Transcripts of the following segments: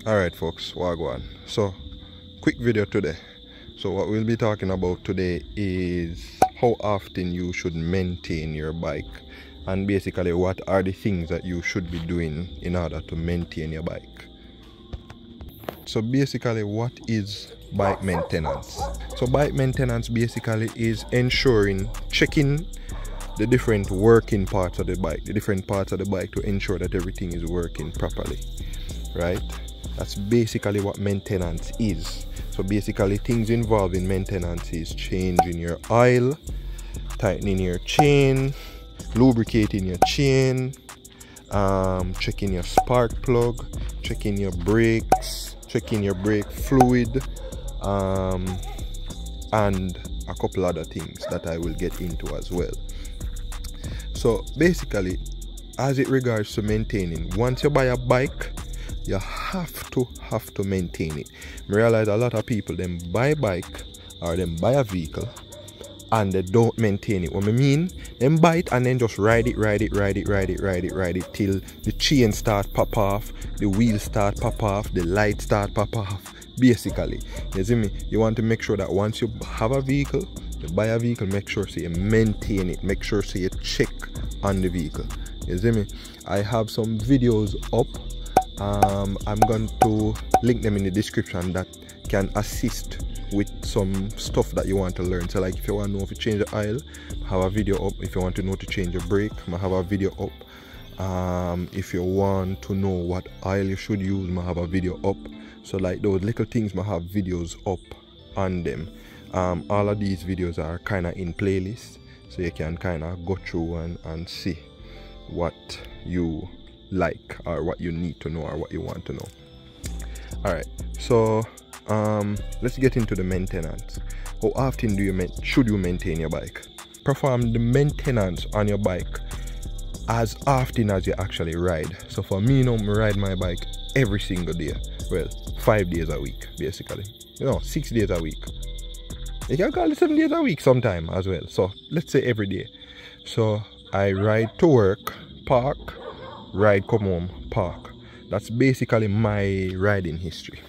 Alright folks, wagwan. So quick video today. So what we'll be talking about today is how often you should maintain your bike, and basically what are the things that you should be doing in order to maintain your bike. So basically, what is bike maintenance? So bike maintenance basically is checking the different working parts of the bike, to ensure that everything is working properly, right? That's basically what maintenance is. So basically things involved in maintenance is changing your oil, tightening your chain, lubricating your chain, checking your spark plug, checking your brakes, checking your brake fluid, and a couple other things that I will get into as well. So basically, as it regards to maintaining, once you buy a bike, you have to maintain it. I realize a lot of people, them buy a bike or them buy a vehicle and they don't maintain it. What I mean, them buy it and then just ride it till the chain start pop off, the wheels start pop off, the lights start pop off. Basically, you see me? You want to make sure that once you have a vehicle, you buy a vehicle, make sure so you maintain it, make sure so you check on the vehicle. You see me? I have some videos up. I'm going to link them in the description that can assist with some stuff that you want to learn. So like if you want to know if you change the oil, I have a video up. If you want to know to change your brake, I have a video up. If you want to know what oil you should use, I have a video up. So like those little things, I have videos up on them. All of these videos are kind of in playlists, so you can kind of go through and see what you like or what you need to know or what you want to know. Alright, so let's get into the maintenance. How often should you maintain your bike? Perform the maintenance on your bike as often as you actually ride. So for me now, I ride my bike every single day. Well, 5 days a week basically. 6 days a week. You can call it 7 days a week sometime as well. So let's say every day. So I ride to work, park, ride, come home, park. That's basically my riding history.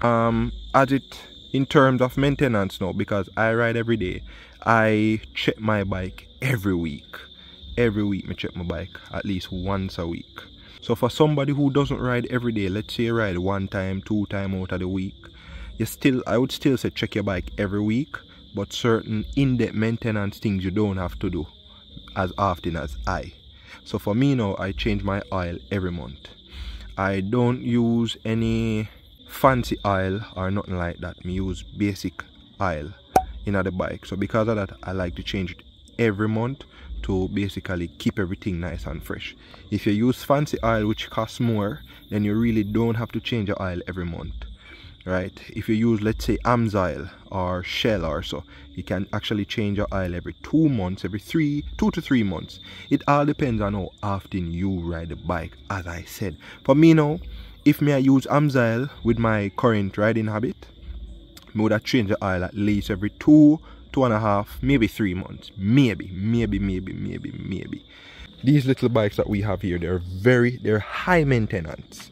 In terms of maintenance now, because I ride every day, I check my bike every week. Every week I check my bike at least once a week. So for somebody who doesn't ride every day, let's say you ride 1 time, 2 times out of the week, I would still say check your bike every week, but certain in-depth maintenance things you don't have to do as often as I. So for me now, I change my oil every month. I don't use any fancy oil or nothing like that. I use basic oil in the bike. So because of that, I like to change it every month to basically keep everything nice and fresh. If you use fancy oil which costs more, then you really don't have to change your oil every month. Right? If you use, let's say, AMSOIL or Shell or so, you can actually change your oil every 2 months, every 2 to 3 months. It all depends on how often you ride the bike, as I said. For me now, if I use AMSOIL with my current riding habit, I would have changed the oil at least every 2.5, maybe 3 months. Maybe. These little bikes that we have here, they're high maintenance.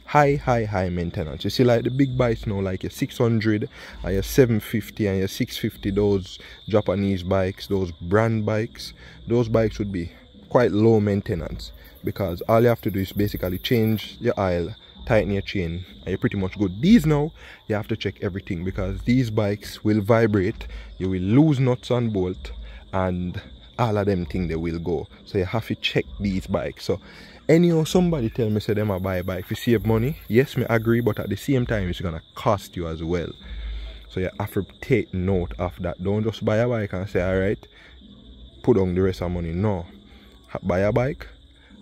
High maintenance. You see, like the big bikes now, like your 600 and your 750 and your 650, those Japanese bikes, those brand bikes, those bikes would be quite low maintenance, because all you have to do is basically change your oil, tighten your chain, and you're pretty much good. These now, you have to check everything, because these bikes will vibrate, you will lose nuts and bolt, and all of them things they will go. So you have to check these bikes. So anyhow, somebody tell me say them a buy a bike to save money. Yes, me agree, but at the same time it's gonna cost you as well. So you have to take note of that. Don't just buy a bike and say, alright, put on the rest of money. No. Buy a bike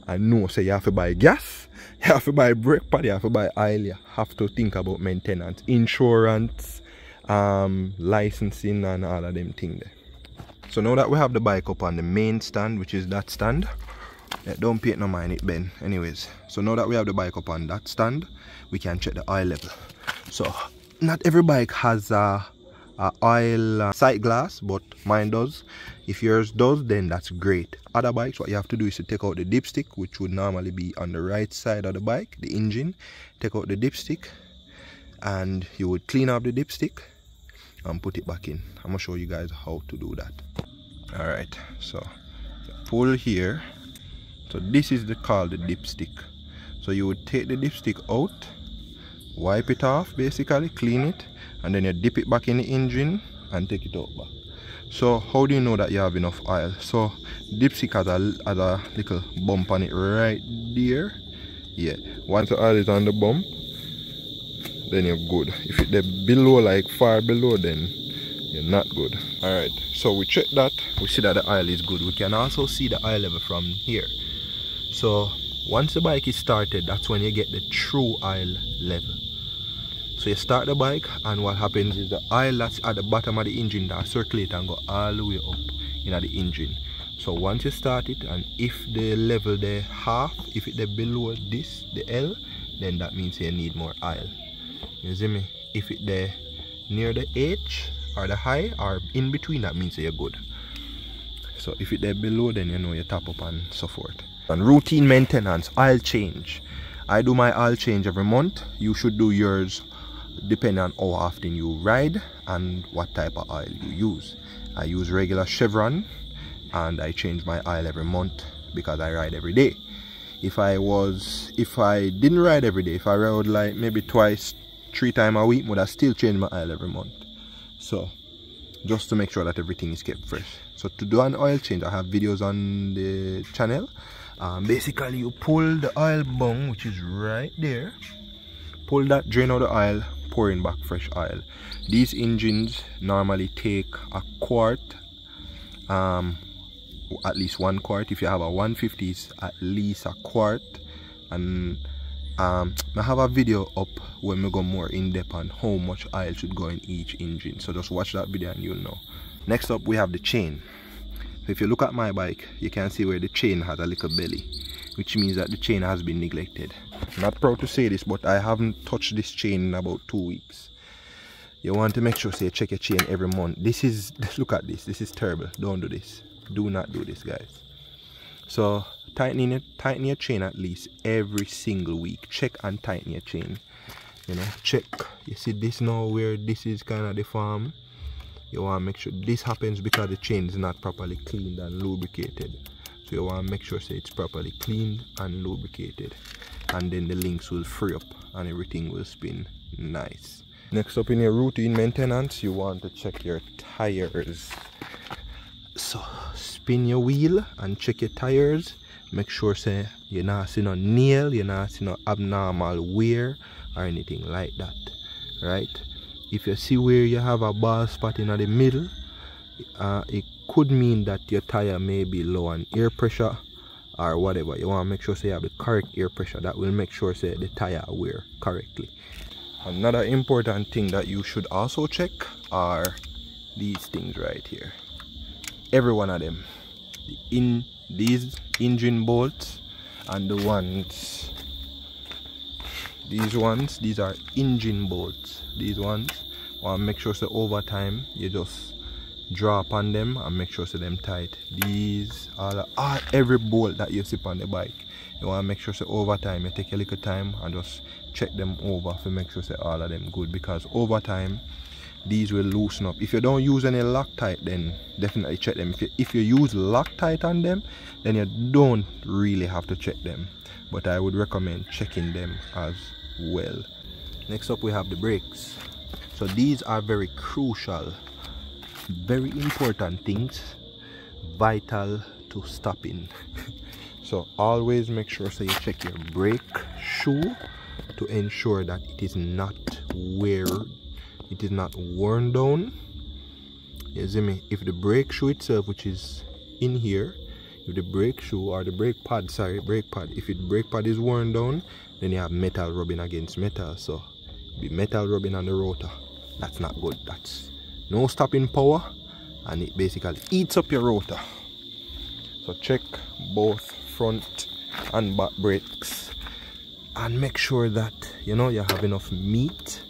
and know say you have to buy gas, you have to buy brake pad, you have to buy oil, you have to think about maintenance, insurance, licensing and all of them things there. So now that we have the bike up on the main stand, which is that stand, don't pay no mind it bend. Anyways, so now that we have the bike up on that stand, we can check the oil level. So not every bike has a oil sight glass, but mine does. If yours does, then that's great. Other bikes, what you have to do is to take out the dipstick, which would normally be on the right side of the bike, the engine. Take out the dipstick and you would clean up the dipstick and put it back in. I'm gonna show you guys how to do that. Alright, so pull here. So this is called the dipstick. So you would take the dipstick out, wipe it off, basically clean it, and then you dip it back in the engine and take it out back. So how do you know that you have enough oil? So dipstick has a little bump on it right there. Yeah, once the oil is on the bump, then you're good. If it's below, like far below, then you're not good. Alright, so we check that, we see that the oil is good. We can also see the oil level from here. So once the bike is started, that's when you get the true oil level. So you start the bike, and what happens is the oil that's at the bottom of the engine that circulate and go all the way up in the engine. So once you start it, and if the level there half, if it's below this, the L, then that means you need more oil. You see me? If it's there near the H or the high or in between, that means you're good. So if it's there below, then you know you top up and so forth. And routine maintenance, oil change. I do my oil change every month. You should do yours depending on how often you ride and what type of oil you use. I use regular Chevron and I change my oil every month because I ride every day. If I didn't ride every day, if I rode like maybe twice, 3 times a week, would I still change my oil every month. So just to make sure that everything is kept fresh. So to do an oil change, I have videos on the channel. Basically you pull the oil bung, which is right there, pull that, drain out the oil, pour in back fresh oil. These engines normally take a quart, at least 1 quart. If you have a 150, it's at least a quart. And I have a video up when we go more in depth on how much oil should go in each engine, so just watch that video and you'll know. Next up we have the chain. So if you look at my bike, you can see where the chain has a little belly, which means that the chain has been neglected. I'm not proud to say this, but I haven't touched this chain in about 2 weeks. You want to make sure you check your chain every month. This is, look at this, this is terrible. Don't do this. Do not do this, guys. So tighten your chain at least every single week. Check and tighten your chain. You know, check. You see this now where this is kind of deformed. You want to make sure this happens because the chain is not properly cleaned and lubricated. So you want to make sure it's properly cleaned and lubricated, and then the links will free up and everything will spin nice. Next up in your routine maintenance, you want to check your tires. So spin your wheel and check your tires. Make sure you're not seeing no nail, you're not seeing no abnormal wear or anything like that, right? If you see where you have a bald spot in the middle, it could mean that your tire may be low on air pressure or whatever. You want to make sure you have the correct air pressure. That will make sure the tire wear correctly. Another important thing that you should also check are these things right here. Every one of them. These engine bolts and the ones, these are engine bolts. These ones, want to make sure over time you just draw upon them and make sure them tight. These are every bolt that you see on the bike. You want to make sure over time you take a little time and just check them over to make sure all of them good, because over time these will loosen up. If you don't use any Loctite, then definitely check them. If you use Loctite on them, then you don't really have to check them, but I would recommend checking them as well. Next up we have the brakes. So these are very crucial, very important things, vital to stopping. So always make sure you check your brake shoe to ensure that it is not worn down. You see me? If the brake shoe itself, which is in here, if the brake shoe or the brake pad, if the brake pad is worn down, then you have metal rubbing against metal. So be metal rubbing on the rotor. That's not good. That's no stopping power, and it basically eats up your rotor. So check both front and back brakes and make sure that you have enough meat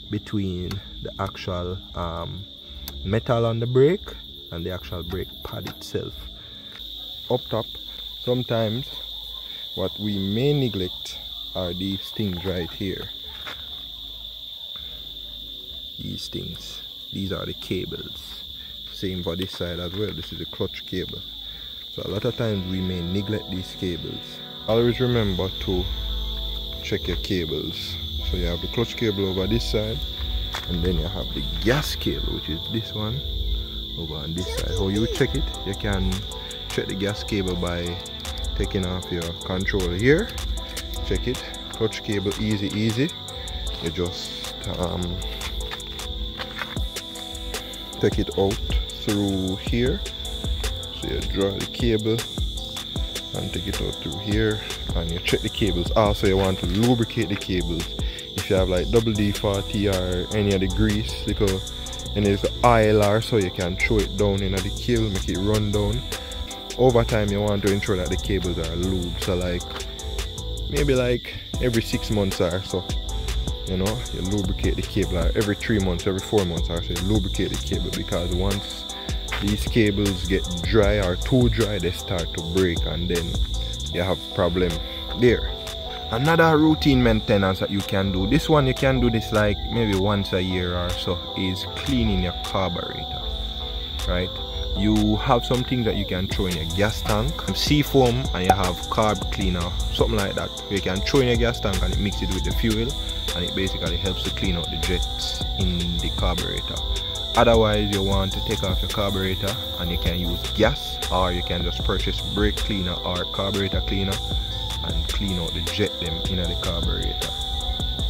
between the actual metal on the brake and the actual brake pad itself. Up top, sometimes what we may neglect are these things right here. These things, these are the cables. Same for this side as well. This is the clutch cable. So a lot of times we may neglect these cables. Always remember to check your cables. So you have the clutch cable over this side, and then you have the gas cable, which is this one over on this side. How you check it? You can check the gas cable by taking off your control here. Check it. Clutch cable, easy. You just take it out through here. So you draw the cable and take it out through here, and you check the cables. Also, you want to lubricate the cables. If you have like WD-40 or any of the grease, because any of the oil or so, you can throw it down in the cable, make it run down. Over time, you want to ensure that the cables are lubed. So like maybe like every 6 months or so, you know, you lubricate the cable, or every 3 months, every 4 months or so, you lubricate the cable, because once these cables get dry or too dry, they start to break, and then you have problem there. Another routine maintenance that you can do, this one you can do this like maybe once a year or so, is cleaning your carburetor, right? You have some things that you can throw in your gas tank, seafoam, and you have carb cleaner, something like that. You can throw in your gas tank and it mixes it with the fuel, and it basically helps to clean out the jets in the carburetor. Otherwise, you want to take off your carburetor, and you can use gas, or you can just purchase brake cleaner or carburetor cleaner and clean out the jet them in the carburetor.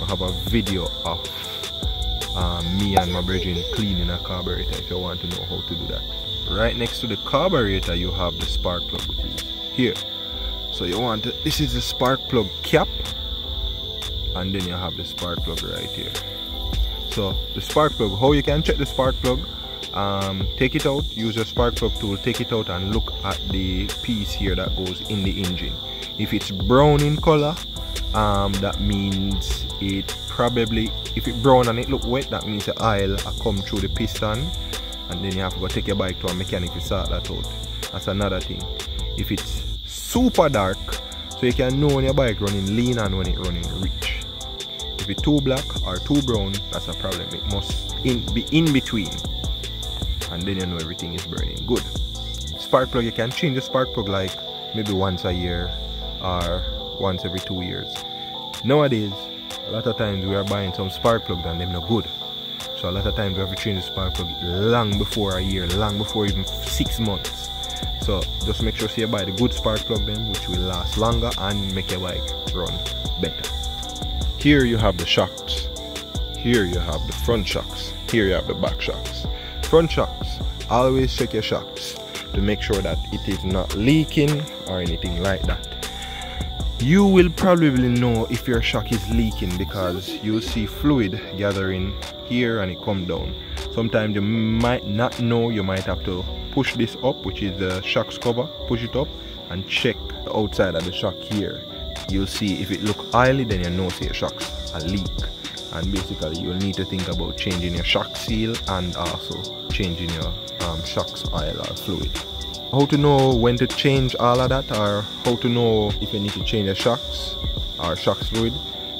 I have a video of me and my brethren cleaning a carburetor if you want to know how to do that. Right next to the carburetor, you have the spark plug, which is here. So you want to, this is the spark plug cap, and then you have the spark plug right here. So the spark plug, how you can check the spark plug, take it out, use your spark plug tool, take it out and look at the piece here that goes in the engine. If it's brown in color, that means it probably, if it's brown and it look wet, that means the oil come through the piston, and then you have to go take your bike to a mechanic to sort that out. That's another thing. If it's super dark, so you can know when your bike running lean and when it running rich. If it's too black or too brown, that's a problem. It must be in between, and then you know everything is burning good. Spark plug, you can change the spark plug like maybe once a year or once every 2 years. Nowadays, a lot of times we are buying some spark plugs and they're not good. So a lot of times we have to change the spark plug long before a year, long before even 6 months. So just make sure you buy the good spark plug then, which will last longer and make your bike run better. Here you have the shocks. Here you have the front shocks. Here you have the back shocks. Front shocks, always check your shocks to make sure that it is not leaking or anything like that. You will probably know if your shock is leaking because you'll see fluid gathering here and it come down. Sometimes you might not know, you might have to push this up, which is the shocks cover, push it up and check the outside of the shock here. You'll see if it look oily, then you know your shocks are leak, and basically you'll need to think about changing your shock seal and also changing your shocks oil or fluid. How to know when to change all of that, or how to know if you need to change your shocks or shocks fluid.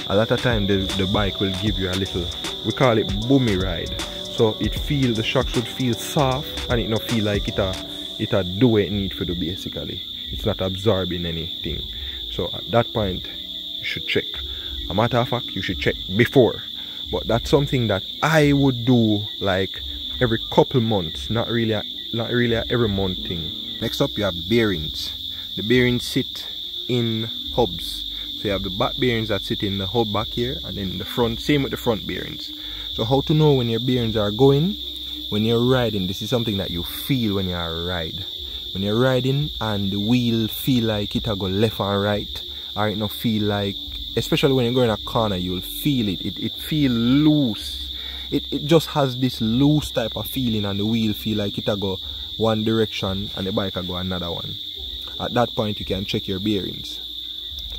A lot of time the bike will give you a little, we call it boomy ride. So the shocks would feel soft and it not feel like it do what it need to do basically. It's not absorbing anything. So at that point you should check. A matter of fact, you should check before. But that's something that I would do like every couple months, not really every month thing. Next up, you have bearings. The bearings sit in hubs. So you have the back bearings that sit in the hub back here, and then the front, same with the front bearings. So how to know when your bearings are going? When you're riding, this is something that you feel when you're riding. When you're riding and the wheel feel like it go left and right, or it not feel like, especially when you go in a corner, you'll feel it. It feel loose. It just has this loose type of feeling, and the wheel feel like it go one direction and the bike go another one. At that point you can check your bearings.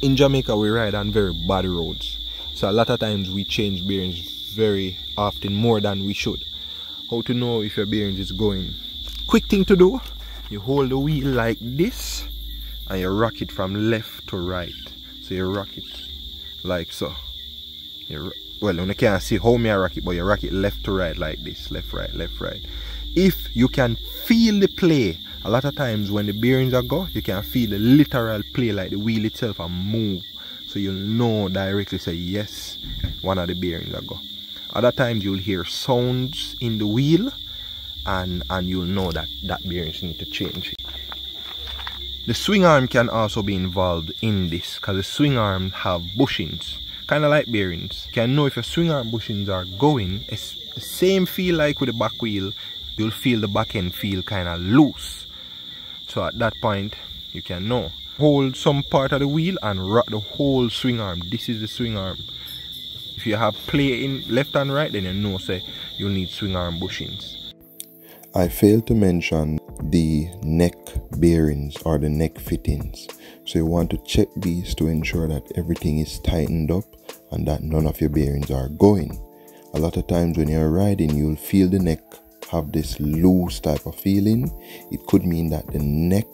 In Jamaica we ride on very bad roads, so a lot of times we change bearings very often, more than we should. How to know if your bearings is going? Quick thing to do, you hold the wheel like this and you rock it from left to right. So you rock it like so. Well, you can't see how me I rock it, but you rock it left to right like this. Left, right, left, right. If you can feel the play, a lot of times when the bearings are go, you can feel the literal play, like the wheel itself and move. So you'll know directly, say yes, one of the bearings are go. Other times you'll hear sounds in the wheel and you'll know that bearings need to change. The swing arm can also be involved in this, because the swing arm have bushings, kind of like bearings. You can know if your swing arm bushings are going. It's the same feel like with the back wheel. You'll feel the back end feel kind of loose. So at that point, you can know. Hold some part of the wheel and rock the whole swing arm. This is the swing arm. If you have play in left and right, then you know, say, you'll need swing arm bushings. I failed to mention the neck bearings or the neck fittings. So you want to check these to ensure that everything is tightened up and that none of your bearings are going. A lot of times when you're riding, you'll feel the neck have this loose type of feeling. It could mean that the neck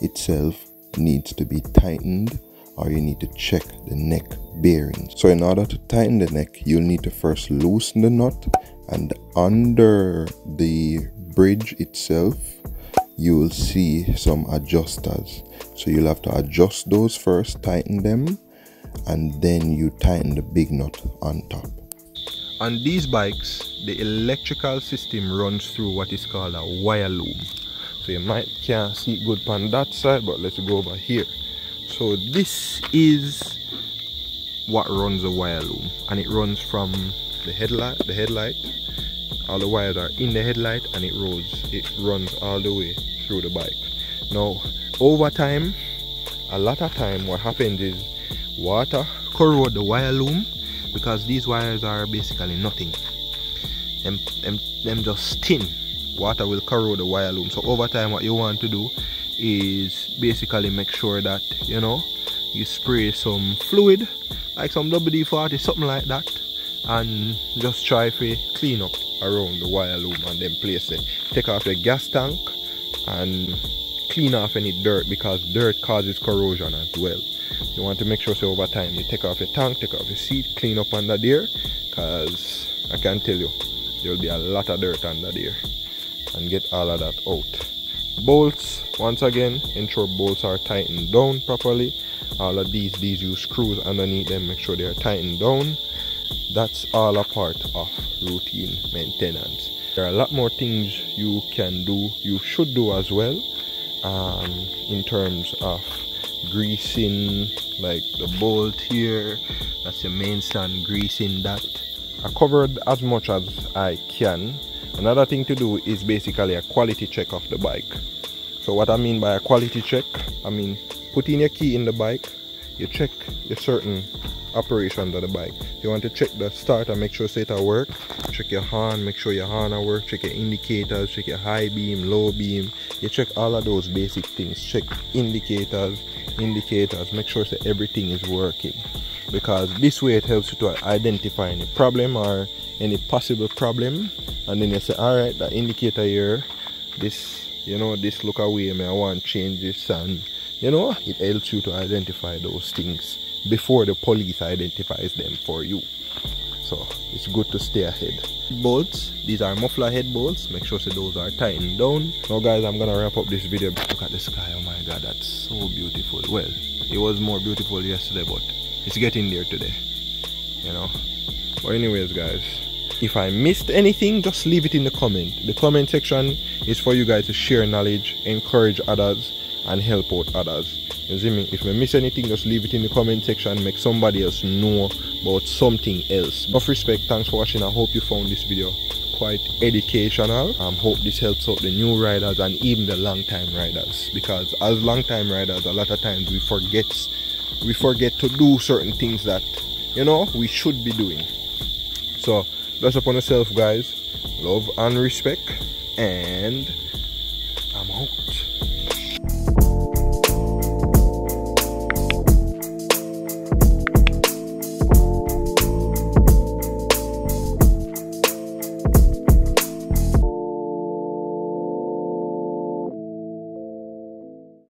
itself needs to be tightened, or you need to check the neck bearings. So in order to tighten the neck, you'll need to first loosen the nut, and under the bridge itself you will see some adjusters. So you'll have to adjust those first, tighten them, and then you tighten the big nut on top. On these bikes, the electrical system runs through what is called a wire loom. So you can't see it good on that side, but let's go over here. So this is what runs the wire loom, and it runs from the headlight. All the wires are in the headlight, and it runs all the way through the bike. Now, over time, a lot of time, what happens is water corrode the wire loom, because these wires are basically nothing. Them just thin. Water will corrode the wire loom. So over time, what you want to do is basically make sure that, you know, you spray some fluid, like some WD-40, something like that, and just try to clean up around the wire loom, and then place it. Take off the gas tank and clean off any dirt, because dirt causes corrosion as well. You want to make sure, so over time, you take off your tank, take off your seat, clean up under there, because I can tell you there will be a lot of dirt under there, and get all of that out. Bolts, once again, ensure bolts are tightened down properly. All of these use screws underneath them, make sure they are tightened down. That's all a part of routine maintenance. There are a lot more things you can do, you should do as well, in terms of greasing, like the bolt here, that's your main stand, greasing that. I covered as much as I can. Another thing to do is basically a quality check of the bike. So what I mean by a quality check, I mean put in your key in the bike, you check your certain operations of the bike. You want to check the starter, make sure it work. Check your horn, make sure your horn work. Check your indicators, check your high beam, low beam. You check all of those basic things. Check indicators, make sure that everything is working, because this way it helps you to identify any problem or any possible problem, and then you say, all right, the indicator here, this, you know, this look away, I want to change this, and you know, it helps you to identify those things before the police identifies them for you. So it's good to stay ahead. Bolts, these are muffler head bolts, make sure that those are tightened down. Now guys, I'm gonna wrap up this video. Look at the sky, oh my god, that's so beautiful. Well, it was more beautiful yesterday, but it's getting there today, you know. But anyways guys, if I missed anything, just leave it in the comment. The comment section is for you guys to share knowledge, encourage others, and help out others. You see me? If I miss anything, just leave it in the comment section, make somebody else know about something else. Enough respect, thanks for watching. I hope you found this video quite educational. Hope this helps out the new riders and even the long time riders, because as long time riders, a lot of times we forget to do certain things that, you know, we should be doing. So bless upon yourself guys, love and respect, and I'm out.